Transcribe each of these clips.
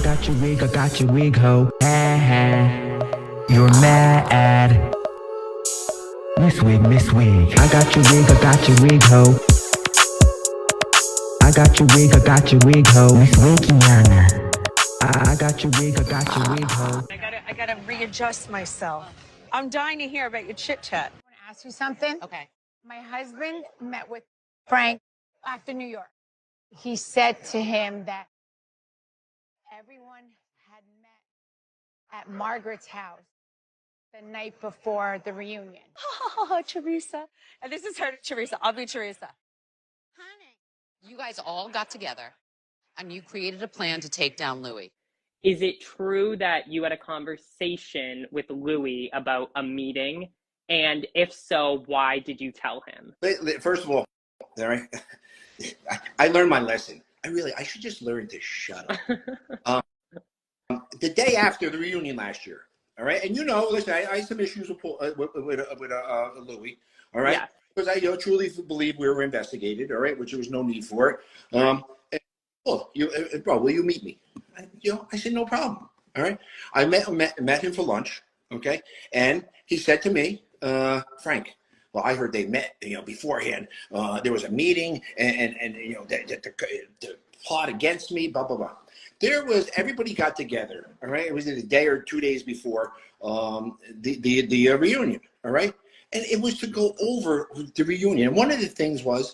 got your wig, ho. Ha ha. You're mad. Miss Wig. I got your wig, ho. I got your wig, ho. Miss Wigiana. I got your wig, ho. I gotta readjust myself. I'm dying to hear about your chit chat. I want to ask you something. Okay. My husband met with Frank after New York. He said to him that everyone had met at Margaret's house the night before the reunion. Oh, Teresa. And this is her, Teresa. I'll be Teresa. Honey. You guys all got together and you created a plan to take down Louis. Is it true that you had a conversation with Louis about a meeting? And if so, why did you tell him? First of all, I learned my lesson. I should just learn to shut up. The day after the reunion last year, all right, and listen, I had some issues with Louis, all right, because I truly believe we were investigated, all right, which there was no need for it. And, bro, will you meet me? I said no problem. All right, I met him for lunch, okay, and he said to me, Frank. Well, I heard they met, beforehand. There was a meeting, and the plot against me, blah blah blah. Everybody got together. All right, it was a day or 2 days before the reunion. All right, and it was to go over the reunion. And one of the things was,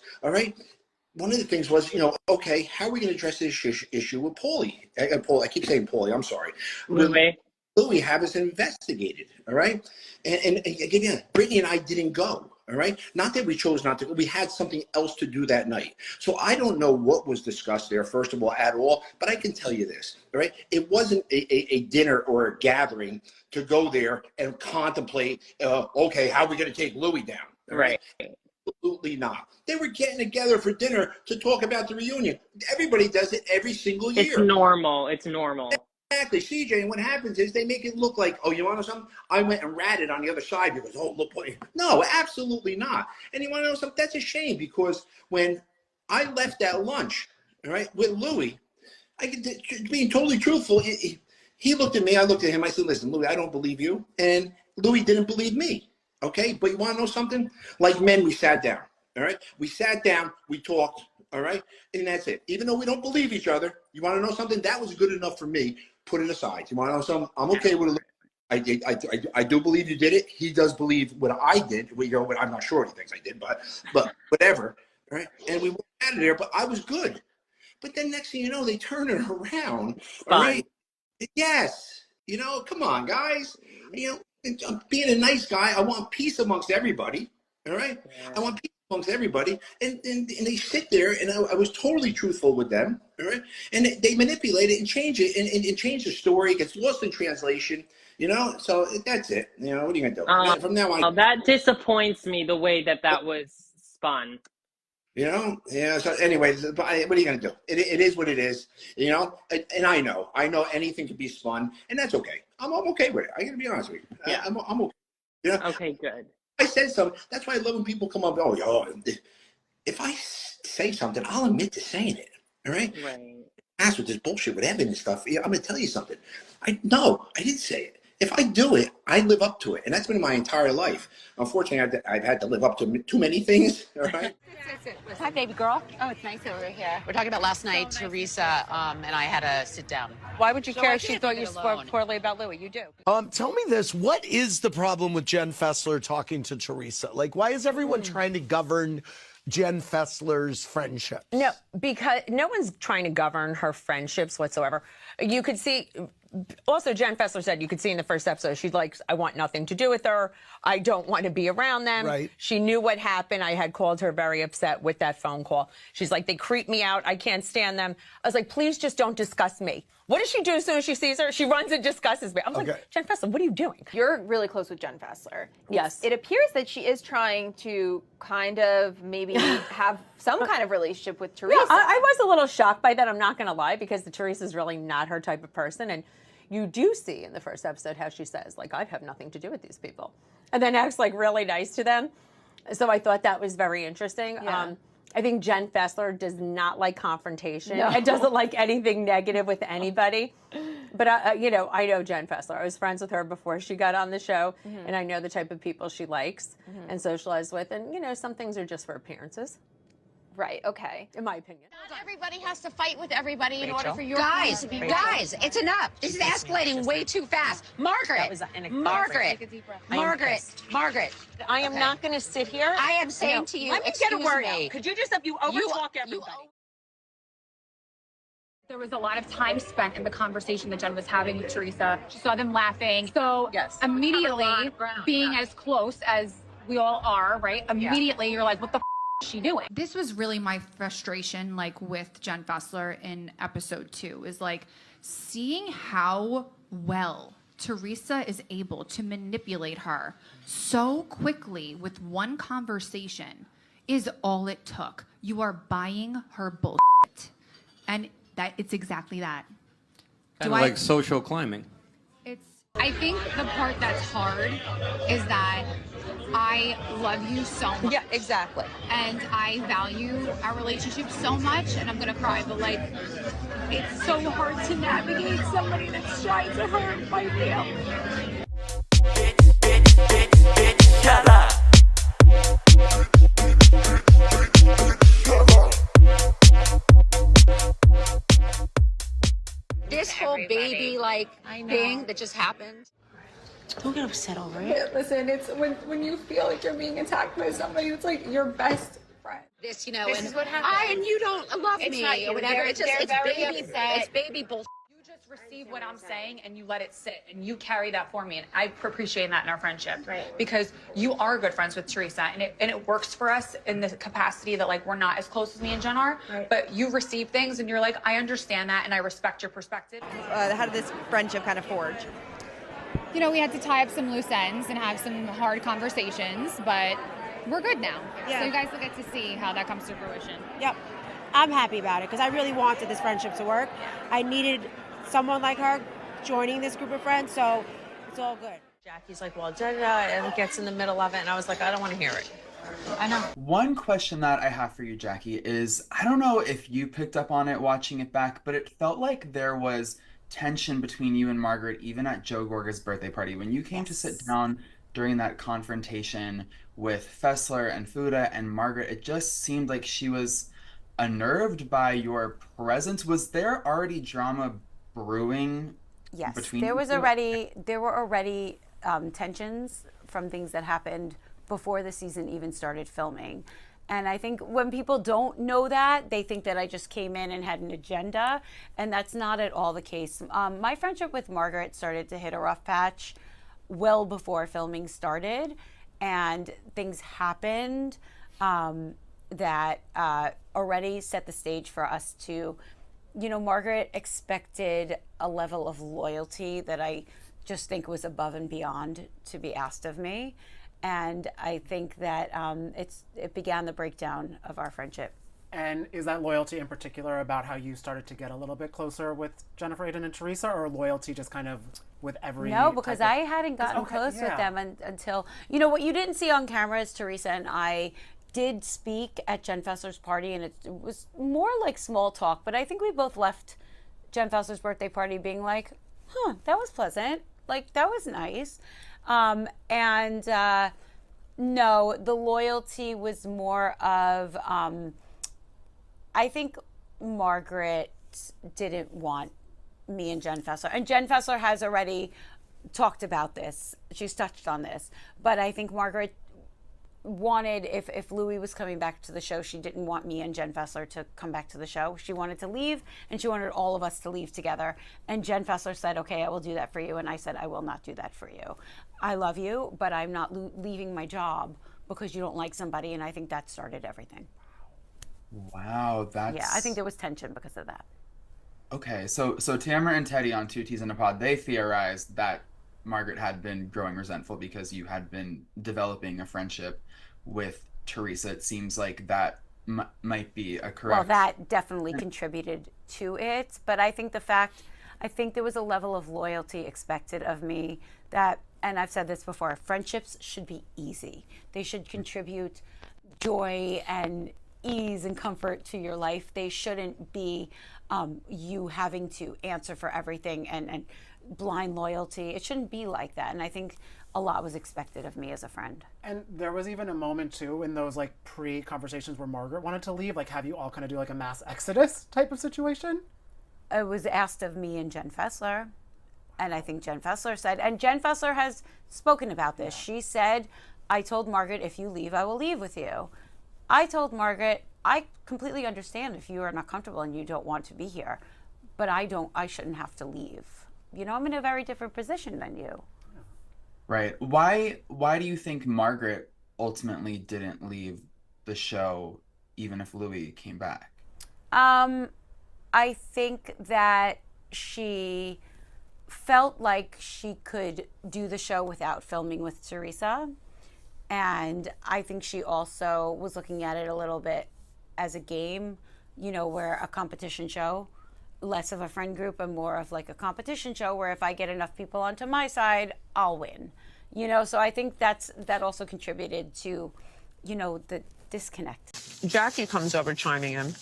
okay, how are we going to address this issue with Paulie? I keep saying Paulie. I'm sorry. Louis have us investigated, all right? And again, Brittany and I didn't go, all right? Not that we chose not to go. We had something else to do that night. So I don't know what was discussed there, first of all, at all, but I can tell you this, all right? It wasn't a dinner or a gathering to go there and contemplate, okay, how are we going to take Louis down? Right. Absolutely not. They were getting together for dinner to talk about the reunion. Everybody does it every single year. It's normal. Exactly, CJ. And what happens is they make it look like, oh, you want to know something? I went and ratted on the other side because, oh, look. No, absolutely not. And you want to know something? That's a shame because when I left that lunch, all right, with Louis, being totally truthful, he looked at me, I looked at him, I said, listen, Louis, I don't believe you. And Louis didn't believe me. Okay, but you want to know something? Like men, we sat down, all right? We sat down, we talked, all right? And that's it. Even though we don't believe each other, you want to know something? That was good enough for me. Put it aside. You want to know something? I'm okay with it. I do believe you did it. He does believe what I did. I'm not sure what he thinks I did, but whatever, all right? And we went out of there, but I was good. But then next thing you know, they turn it around, all right? Yes. Come on, guys. Being a nice guy, I want peace amongst everybody. All right, I want peace amongst everybody, and they sit there, and I was totally truthful with them. All right, and they manipulate it and change it, and change the story. It gets lost in translation. So that's it. What are you gonna do? From now on, that disappoints me the way that was spun. So anyways, what are you going to do? It is what it is, and I know anything can be spun, and that's okay. I'm okay with it. I got to be honest with you. Yeah. I'm okay. Okay, good. I said something. That's why I love when people come up, if I say something, I'll admit to saying it. All right? Right. Ask with this bullshit with Evan and stuff. I'm going to tell you something. I didn't say it. If I do it, I live up to it. And that's been my entire life. Unfortunately, I've had to live up to too many things. All right? Hi, baby girl. Oh, it's nice over here. We're talking about last night, Teresa and I had to sit down. Why would you care if she thought you spoke poorly about Louis? You do. Tell me this. What is the problem with Jen Fessler talking to Teresa? Like, why is everyone trying to govern Jen Fessler's friendship? No, because no one's trying to govern her friendships whatsoever. You could see, also Jen Fessler said, you could see in the first episode, she's like, I want nothing to do with her. I don't want to be around them. Right. She knew what happened. I had called her very upset with that phone call. She's like, they creep me out. I can't stand them. I was like, please just don't discuss me. What does she do as soon as she sees her? She runs and discusses me. I'm like, Jen Fessler, what are you doing? You're really close with Jen Fessler. Yes. It appears that she is trying to kind of maybe have some kind of relationship with Teresa. Yeah, I was a little shocked by that. I'm not going to lie, because Teresa's really not her type of person. And you do see in the first episode how she says, like, I have nothing to do with these people. And then acts like really nice to them. So I thought that was very interesting. Yeah. I think Jen Fessler does not like confrontation. No. It doesn't like anything negative with anybody. But, I know Jen Fessler. I was friends with her before she got on the show, and I know the type of people she likes and socialize with. And, some things are just for appearances. Right, okay. In my opinion. Not everybody has to fight with everybody in order for your Guys, to be guys, it's enough. This is escalating way too fast. Margaret, Margaret. I am not going to sit here. I am saying to you, let me get a excuse word me. out. Could you overtalk everybody? There was a lot of time spent in the conversation that Jen was having with Teresa. She saw them laughing. So immediately, being as close as we all are, right? Immediately, you're like, what the is she doing? This was really my frustration, like with Jen Fessler in episode 2, is like seeing how well Teresa is able to manipulate her so quickly with one conversation is all it took. You are buying her bullshit. And that it's exactly that. Kind of like social climbing. I think the part that's hard is that I love you so much. Yeah, exactly. And I value our relationship so much, and I'm gonna cry, but like, it's so hard to navigate somebody that's trying to hurt my feelings. Shut up. This whole baby thing that just happened. Don't get upset over it. Listen, it's when you feel like you're being attacked by somebody who's like your best friend. This, This and is what happened. and you don't love It's me not you. or whatever. They're It's just it's very baby. upset. It's baby bullshit. You just receive what I'm saying and you let it sit and you carry that for me, and I appreciate that in our friendship. Right. Because you are good friends with Teresa, and it works for us in the capacity that like we're not as close as me and Jen are. Right. But you receive things and you're like, I understand that and I respect your perspective. How did this friendship kind of forge? You know, we had to tie up some loose ends and have some hard conversations, but we're good now. Yeah. So you guys will get to see how that comes to fruition. Yep. I'm happy about it because I really wanted this friendship to work. I needed someone like her joining this group of friends, so it's all good. Jackie's like, well, and it gets in the middle of it, and I was like, I don't want to hear it. I know. One question that I have for you, Jackie, is I don't know if you picked up on it watching it back, but it felt like there was tension between you and Margaret, even at Joe Gorga's birthday party. When you came to sit down during that confrontation with Fessler and Fuda and Margaret, it just seemed like she was unnerved by your presence. Was there already drama brewing? Yes, between there you was two? there were already tensions from things that happened before the season even started filming. And I think when people don't know that, they think that I just came in and had an agenda, and that's not at all the case. My friendship with Margaret started to hit a rough patch well before filming started, and things happened that already set the stage for us to, Margaret expected a level of loyalty that I just think was above and beyond to be asked of me. And I think that it began the breakdown of our friendship. And is that loyalty in particular about how you started to get a little bit closer with Jennifer Aydin and Teresa, or loyalty just kind of with every? No, because I hadn't gotten close with them until, what you didn't see on camera is Teresa and I did speak at Jen Fessler's party, and it was more like small talk, but I think we both left Jen Fessler's birthday party being like, that was pleasant. Like, that was nice. No, the loyalty was more of, I think Margaret didn't want me and Jen Fessler. And Jen Fessler has already talked about this. She's touched on this. But I think Margaret wanted, if Louis was coming back to the show, she didn't want me and Jen Fessler to come back to the show. She wanted to leave, and she wanted all of us to leave together. And Jen Fessler said, okay, I will do that for you. And I said, I will not do that for you. I love you, but I'm not leaving my job because you don't like somebody. And I think that started everything. Wow, that's... Yeah, I think there was tension because of that. Okay, so Tamara and Teddy on Two Teas in a Pod, they theorized that Margaret had been growing resentful because you had been developing a friendship with Teresa. It seems like that might be a correct... Well, that definitely contributed to it, but I think there was a level of loyalty expected of me that, and I've said this before, friendships should be easy. They should contribute joy and ease and comfort to your life. They shouldn't be you having to answer for everything and blind loyalty. It shouldn't be like that. And I think a lot was expected of me as a friend. And there was even a moment too in those like pre-conversations where Margaret wanted to leave, like have you all kind of do like a mass exodus type of situation? It was asked of me and Jen Fessler. And I think Jen Fessler said, and Jen Fessler has spoken about this. She said, I told Margaret, if you leave, I will leave with you. I told Margaret, I completely understand if you are not comfortable and you don't want to be here, but I shouldn't have to leave. You know, I'm in a very different position than you. Right. Why do you think Margaret ultimately didn't leave the show even if Louis came back? I think that she felt like she could do the show without filming with Teresa. And I think she also was looking at it a little bit as a game, you know, where a competition show, less of a friend group and more of like a competition show where if I get enough people onto my side, I'll win. You know, so I think that also contributed to, you know, the disconnect. Jackie comes over chiming in.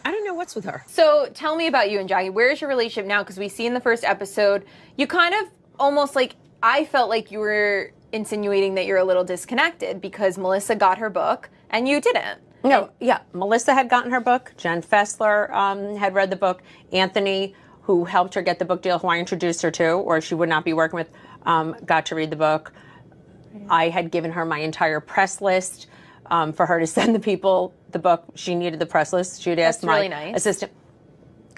I don't know what's with her. So tell me about you and Jackie. Where is your relationship now? Because we see in the first episode, you kind of almost like, I felt like you were insinuating that you're a little disconnected because Melissa got her book and you didn't. No, yeah. Melissa had gotten her book. Jen Fessler had read the book. Anthony, who helped her get the book deal, who I introduced her to, or she would not be working with, got to read the book. I had given her my entire press list for her to send the people the book. She needed the press list. She had asked my really nice. assistant.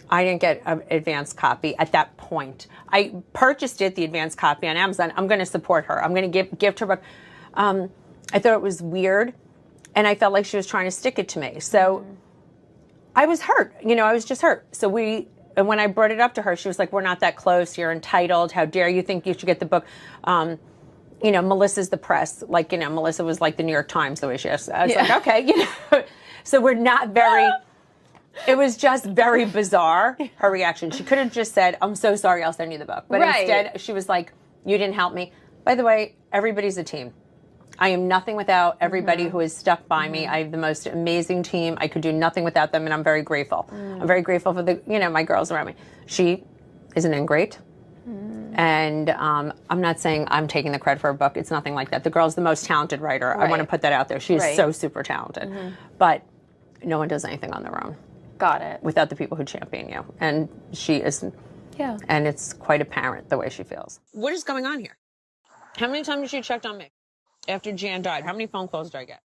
I didn't get an advance copy at that point. I purchased the advance copy on Amazon. I'm going to support her. I'm going to gift her book. I thought it was weird, and I felt like she was trying to stick it to me. So I was hurt. You know, I was just hurt. So and when I brought it up to her, she was like, we're not that close. You're entitled. How dare you think you should get the book? You know, Melissa's the press. Like, you know, Melissa was like the New York Times, the way she asked. I was like, okay, you know. So we're not very... It was just very bizarre, her reaction. She could have just said, I'm so sorry, I'll send you the book. But instead, she was like, you didn't help me. By the way, everybody's a team. I am nothing without everybody who has stuck by me. I have the most amazing team. I could do nothing without them, and I'm very grateful. I'm very grateful for the, you know, my girls around me. She is an ingrate. And I'm not saying I'm taking the credit for her book. It's nothing like that. The girl's the most talented writer. I want to put that out there. She is so super talented. But no one does anything on their own. Got it. Without the people who champion you. And she is, and it's quite apparent the way she feels. What is going on here? How many times has she checked on me after Jan died? How many phone calls did I get?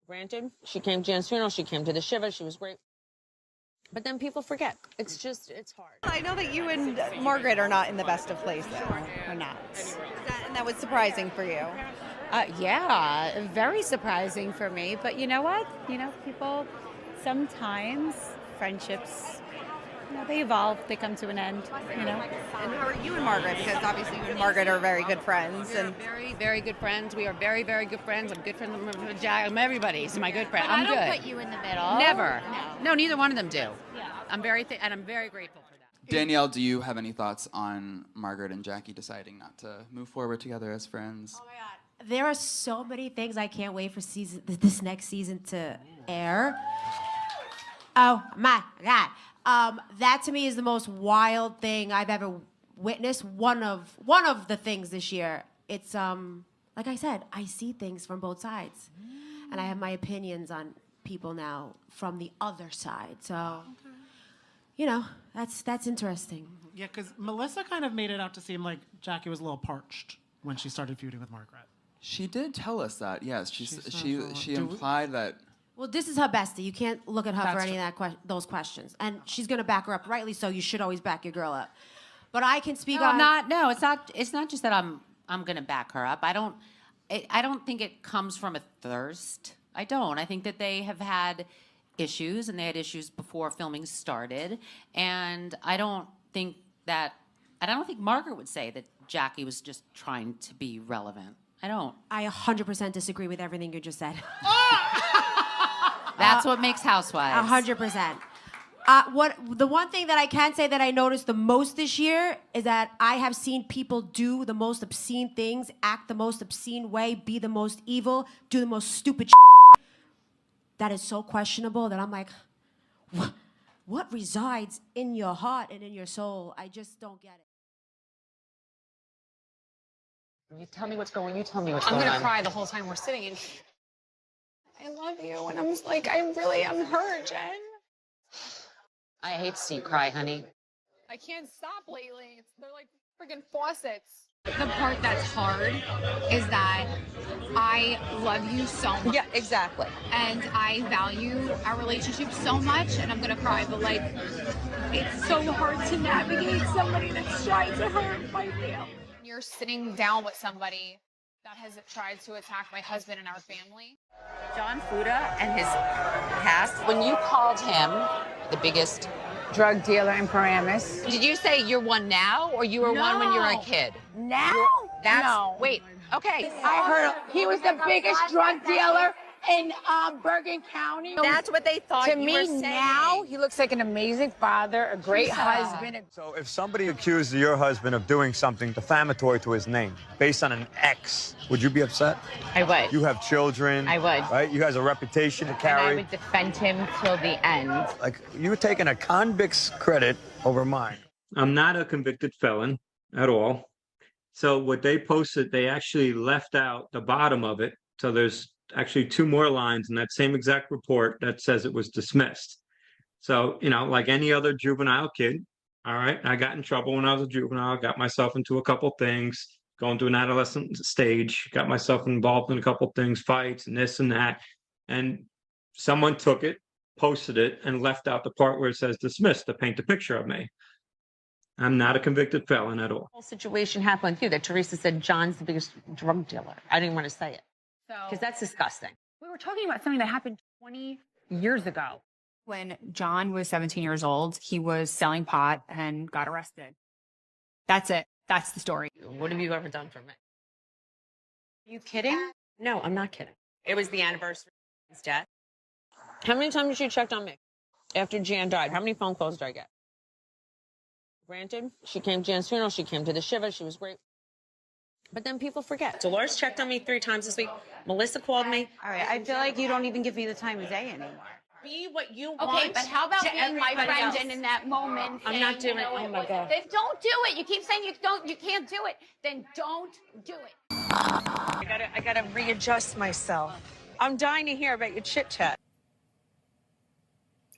Granted, she came to Jan's funeral, she came to the Shiva, she was great. But then people forget. It's just, it's hard. I know that you and Margaret are not in the best of places. We're not. And that was surprising for you. Yeah, very surprising for me. But you know what? You know, people, sometimes friendships, you know, they evolve, they come to an end, you know. And how are you and Margaret? Because obviously you and Margaret are very good friends. We're very, very good friends. We are very, very good friends. I'm good friends with Jack. Everybody. He's my good friend. I'm good. I don't put you in the middle. Never. No, neither one of them do. Yeah. I'm very grateful for that. Danielle, do you have any thoughts on Margaret and Jackie deciding not to move forward together as friends? Oh my God. There are so many things I can't wait for this next season to air. Oh my God. That to me is the most wild thing I've ever witnessed. One of the things this year. It's like I said, I see things from both sides. And I have my opinions on people now from the other side. So you know, that's interesting. Yeah, because Melissa kind of made it out to seem like Jackie was a little parched when she started feuding with Margaret. She did tell us that, yes. She implied that... Well, this is her bestie. You can't look at her for any of those questions. And she's going to back her up, rightly so. You should always back your girl up. But I can speak on... No, it's not just that I'm going to back her up. I don't think it comes from a thirst. I don't. I think that they have had issues, and they had issues before filming started. And I don't think Margaret would say that Jackie was just trying to be relevant. I don't. I 100% disagree with everything you just said. That's what makes Housewives. 100%. The one thing that I can say that I noticed the most this year is that I have seen people do the most obscene things, act the most obscene way, be the most evil, do the most stupid that is so questionable that I'm like, what resides in your heart and in your soul? I just don't get it. You tell me what's going on. You tell me what's I'm going gonna on. cry the whole time we're sitting in. I love you, and I'm like, I'm hurt, Jen. I hate to see you cry, honey. I can't stop lately. They're like freaking faucets. The part that's hard is that I love you so much. Yeah, exactly. And I value our relationship so much, and I'm gonna cry, but like, it's so hard to navigate somebody that's trying to hurt my family. You're sitting down with somebody that has tried to attack my husband and our family. John Fuda and his past. When you called him the biggest Drug dealer in Paramus. did you say you're one now, or you were one when you were a kid? Now? That's No. wait. Okay. I heard he was the biggest drug dealer in Bergen County. That's what they thought To you me were saying. now, he looks like an amazing father, a great husband. So if somebody accused your husband of doing something defamatory to his name based on an ex, would you be upset? I would. You have children. I would. Right? You guys have a reputation to And I carry. would defend him till the end. Like, you're taking a convict's credit over mine. I'm not a convicted felon at all. So what they posted, they actually left out the bottom of it. So there's actually 2 more lines in that same exact report that says it was dismissed. So, you know, like any other juvenile kid, all right, I got in trouble when I was a juvenile, got myself into a couple things, going through an adolescent stage, got myself involved in a couple things, fights and this and that. And someone took it, posted it, and left out the part where it says dismissed to paint a picture of me. I'm not a convicted felon at all. The whole situation happened with you that Teresa said John's the biggest drug dealer. I didn't want to say it because that's disgusting. We were talking about something that happened 20 years ago. When John was 17 years old, he was selling pot and got arrested. That's it. That's the story. What have you ever done for me? Are you kidding? No, I'm not kidding. It was the anniversary of his death. How many times you checked on me after Jan died? How many phone calls did I get? Granted, she came to Jan's funeral. She came to the Shiva. She was great. But then people forget. Dolores checked on me 3 times this week. Melissa called me. All right, I feel like you don't even give me the time of day anymore. Be what you want. Okay, but how about to being my everybody friend else. and in that moment? I'm not doing it. Oh my God. Then don't do it. You keep saying you can't do it. Then don't do it. I gotta readjust myself. I'm dying to hear about your chit chat.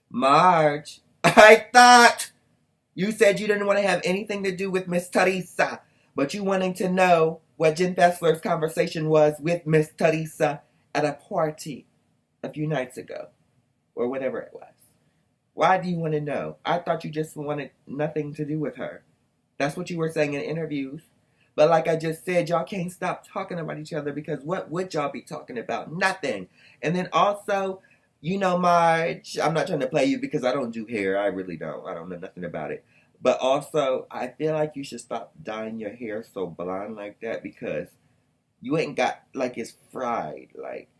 Marge, I thought you said you didn't want to have anything to do with Miss Teresa, but you wanting to know what Jen Fessler's conversation was with Miss Teresa at a party a few nights ago, or whatever it was. Why do you want to know? I thought you just wanted nothing to do with her. That's what you were saying in interviews. But like I just said, y'all can't stop talking about each other because what would y'all be talking about? Nothing. And then also, you know, Marge, I'm not trying to play you because I don't do hair. I really don't. I don't know nothing about it. But also, I feel like you should stop dyeing your hair so blonde like that because you ain't got, like, it's fried. Like,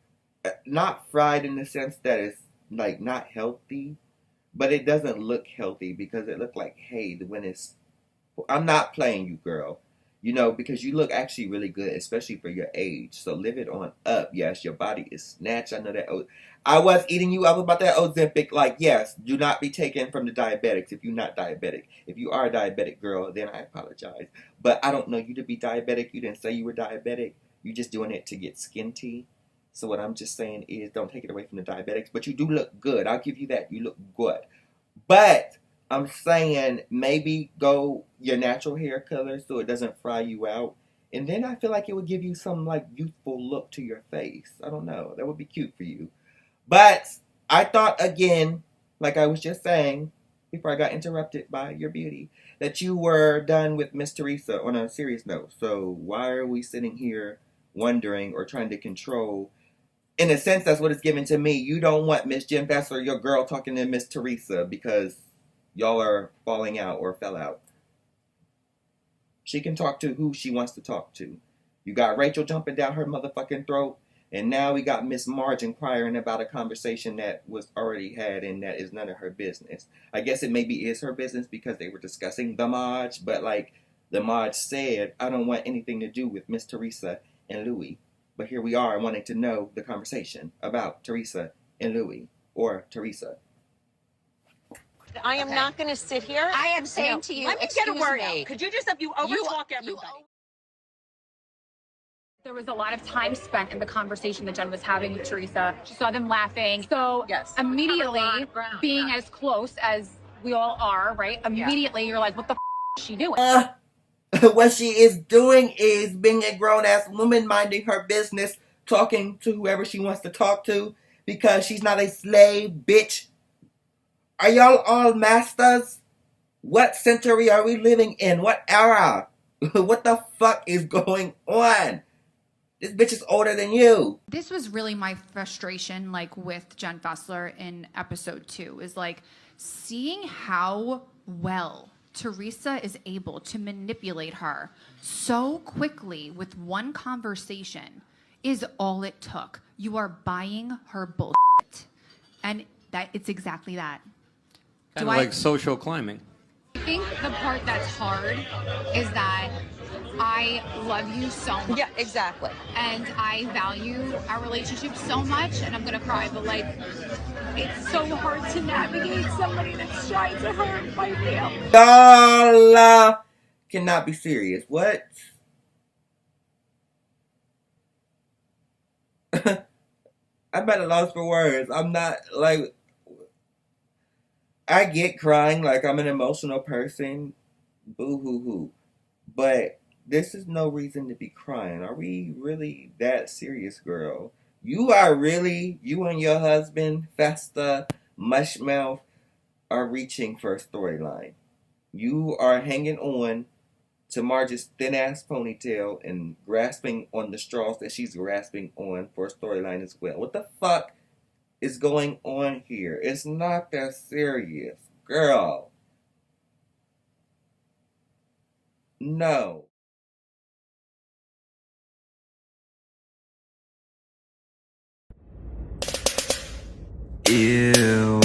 not fried in the sense that it's, like, not healthy. But it doesn't look healthy because it looked like hay when it's... I'm not playing you, girl. You know, because you look actually really good, especially for your age. So live it on up. Yes, your body is snatched. I know that. I was eating you up about that Ozempic. Like, yes, do not be taken from the diabetics if you're not diabetic. If you are a diabetic girl, then I apologize. But I don't know you to be diabetic. You didn't say you were diabetic. You're just doing it to get skinty. So what I'm just saying is don't take it away from the diabetics. But you do look good. I'll give you that. You look good. But I'm saying maybe go your natural hair color so it doesn't fry you out. And then I feel like it would give you some like youthful look to your face. I don't know. That would be cute for you. But I thought again, like I was just saying before I got interrupted by your beauty, that you were done with Miss Teresa on a serious note. So why are we sitting here wondering or trying to control? In a sense, that's what it's given to me. You don't want Miss Jen Fessler, your girl, talking to Miss Teresa because y'all are falling out or fell out. She can talk to who she wants to talk to. You got Rachel jumping down her motherfucking throat, and now we got Miss Marge inquiring about a conversation that was already had and that is none of her business. I guess it maybe is her business because they were discussing the Marge, but like the Marge said, I don't want anything to do with Miss Teresa and Louis. But here we are wanting to know the conversation about Teresa and Louis or Teresa. I am not going to sit here. I am saying to you, let me get a excuse word me. out. Could you just, you overtalk everybody. There was a lot of time spent in the conversation that Jen was having with Teresa. She saw them laughing. So immediately, being as close as we all are, right? Immediately, you're like, what the is she doing? What she is doing is being a grown-ass woman, minding her business, talking to whoever she wants to talk to, because she's not a slave, bitch. Are y'all all masters? What century are we living in? What era? What the fuck is going on? This bitch is older than you. This was really my frustration, like with Jen Fessler in episode 2, is like seeing how well Teresa is able to manipulate her so quickly with one conversation is all it took. You are buying her bullshit. And that it's exactly that. Kind of like social climbing. I think the part that's hard is that I love you so much. Yeah, exactly. And I value our relationship so much, and I'm gonna cry, but like, it's so hard to navigate somebody that's trying to hurt my family. Y'all cannot be serious. What? I'm at a loss for words. I'm not like. I get crying, like I'm an emotional person. Boo hoo hoo. But this is no reason to be crying. Are we really that serious, girl? You and your husband, Festa Mushmouth, are reaching for a storyline. You are hanging on to Marge's thin-ass ponytail and grasping on the straws that she's grasping on for a storyline as well. What the fuck is going on here? It's not that serious, girl. No. Ew.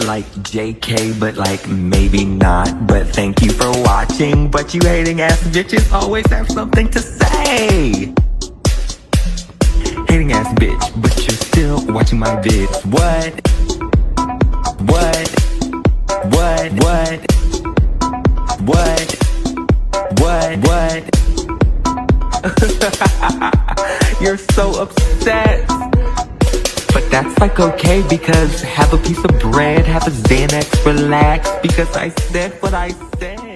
Like JK, but like maybe not. But thank you for watching. But you hating ass bitches always have something to say. Hating ass bitch, but you're still watching my vids. What? You're so upset. But that's like okay, because have a piece of bread, have a Xanax, relax, because I said what I said.